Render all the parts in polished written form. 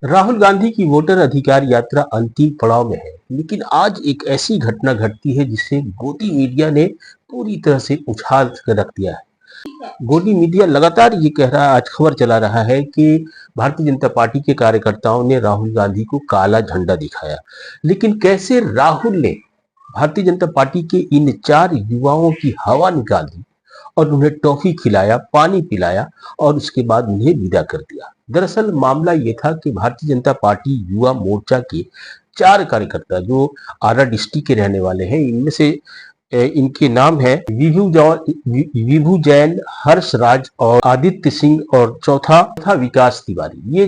राहुल गांधी की वोटर अधिकार यात्रा अंतिम पड़ाव में है, लेकिन आज एक ऐसी घटना घटती है जिसे गोदी मीडिया ने पूरी तरह से उछाल कर रख दिया है। गोदी मीडिया लगातार ये कह रहा, आज खबर चला रहा है कि भारतीय जनता पार्टी के कार्यकर्ताओं ने राहुल गांधी को काला झंडा दिखाया। लेकिन कैसे राहुल ने भारतीय जनता पार्टी के इन 4 युवाओं की हवा निकाल दी और उन्हें टॉफी खिलाया, पानी पिलाया और उसके बाद उन्हें विदा कर दिया। दरअसल मामला ये था कि भारतीय जनता पार्टी युवा मोर्चा के 4 कार्यकर्ता जो आरा डिस्ट्रिक्ट के रहने वाले हैं, इनमें से इनके नाम है विभू जैन, हर्ष राज और आदित्य सिंह और चौथा था विकास तिवारी।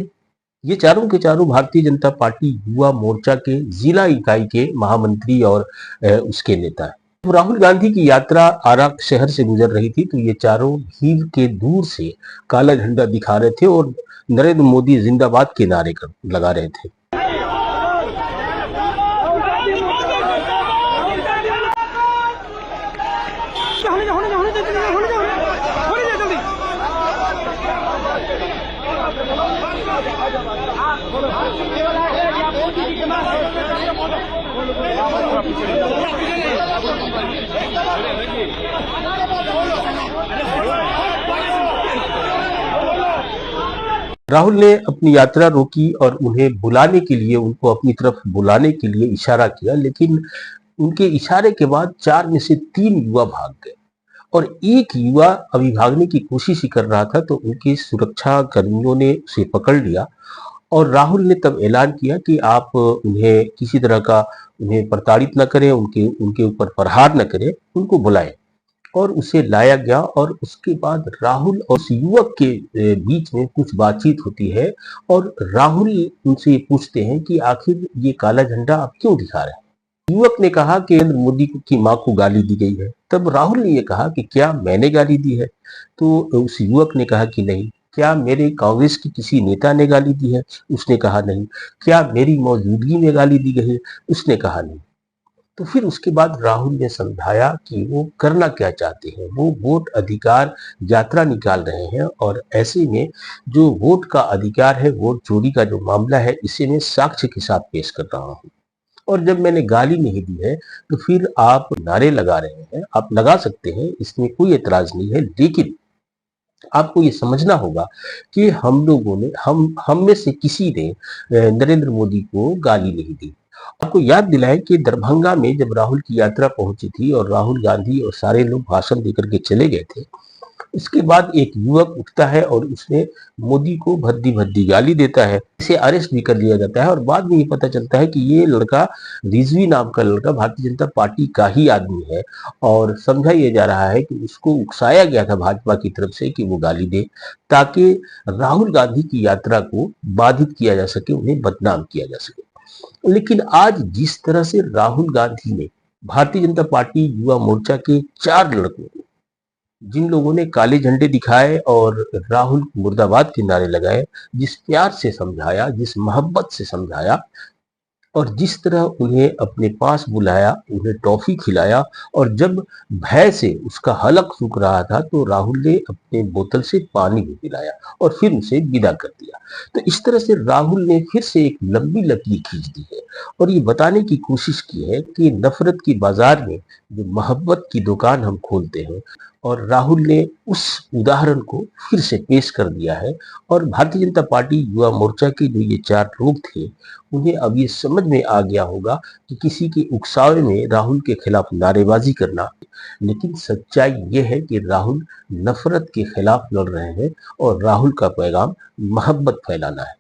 ये चारों के चारों भारतीय जनता पार्टी युवा मोर्चा के जिला इकाई के महामंत्री और उसके नेता हैं। तो राहुल गांधी की यात्रा आरा शहर से गुजर रही थी, तो ये चारों भीड़ के दूर से काला झंडा दिखा रहे थे और नरेंद्र मोदी जिंदाबाद के नारे लगा रहे थे। राहुल ने अपनी यात्रा रोकी और उन्हें बुलाने के लिए, उनको अपनी तरफ बुलाने के लिए इशारा किया, लेकिन उनके इशारे के बाद 4 में से 3 युवा भाग गए और एक युवा अभी भागने की कोशिश ही कर रहा था, तो उनके सुरक्षा कर्मियों ने उसे पकड़ लिया और राहुल ने तब ऐलान किया कि आप उन्हें किसी तरह का उन्हें प्रताड़ित न करें, उनके ऊपर प्रहार न करें, उनको बुलाएं। और उसे लाया गया और उसके बाद राहुल और उस युवक के बीच में कुछ बातचीत होती है और राहुल उनसे पूछते हैं कि आखिर ये काला झंडा आप क्यों दिखा रहे हैं। युवक ने कहा कि नरेंद्र मोदी की मां को गाली दी गई है। तब राहुल ने ये कहा कि क्या मैंने गाली दी है? तो उस युवक ने कहा कि नहीं। क्या मेरे कांग्रेस के किसी नेता ने गाली दी है? उसने कहा नहीं। क्या मेरी मौजूदगी में गाली दी गई है? उसने कहा नहीं। तो फिर उसके बाद राहुल ने समझाया कि वो करना क्या चाहते हैं। वो वोट अधिकार यात्रा निकाल रहे हैं और ऐसे में जो वोट का अधिकार है, वोट चोरी का जो मामला है, इसे मैं साक्ष्य के साथ पेश कर रहा हूँ। और जब मैंने गाली नहीं दी है तो फिर आप नारे लगा रहे हैं, आप लगा सकते हैं, इसमें कोई एतराज नहीं है, लेकिन आपको ये समझना होगा कि हम लोगों ने हम में से किसी ने नरेंद्र मोदी को गाली नहीं दी। आपको याद दिलाएं कि दरभंगा में जब राहुल की यात्रा पहुंची थी और राहुल गांधी और सारे लोग भाषण देकर के चले गए थे, इसके बाद एक युवक उठता है और उसने मोदी को भद्दी भद्दी गाली देता है। इसे अरेस्ट भी कर लिया जाता है और बाद में ये पता चलता है कि ये लड़का, रिजवी नाम का लड़का, भारतीय जनता पार्टी का ही आदमी है और समझा यह जा रहा है कि उसको उकसाया गया था भाजपा की तरफ से कि वो गाली दे, ताकि राहुल गांधी की यात्रा को बाधित किया जा सके, उन्हें बदनाम किया जा सके। लेकिन आज जिस तरह से राहुल गांधी ने भारतीय जनता पार्टी युवा मोर्चा के 4 लड़कों को, जिन लोगों ने काले झंडे दिखाए और राहुल मुर्दाबाद के नारे लगाए, जिस प्यार से समझाया, जिस मोहब्बत से समझाया और जिस तरह उन्हें अपने पास बुलाया, उन्हें टॉफी खिलाया और जब भय से उसका हलक सूख रहा था तो राहुल ने अपने बोतल से पानी भी पिलाया और फिर उसे विदा कर दिया। तो इस तरह से राहुल ने फिर से एक लंबी लकीर खींच दी है और ये बताने की कोशिश की है कि नफरत की बाजार में जो मोहब्बत की दुकान हम खोलते हैं, और राहुल ने उस उदाहरण को फिर से पेश कर दिया है। और भारतीय जनता पार्टी युवा मोर्चा के जो ये 4 लोग थे, उन्हें अब ये समझ में आ गया होगा कि किसी के उकसावे में राहुल के खिलाफ नारेबाजी करना, लेकिन सच्चाई ये है कि राहुल नफरत के खिलाफ लड़ रहे हैं और राहुल का पैगाम मोहब्बत फैलाना है।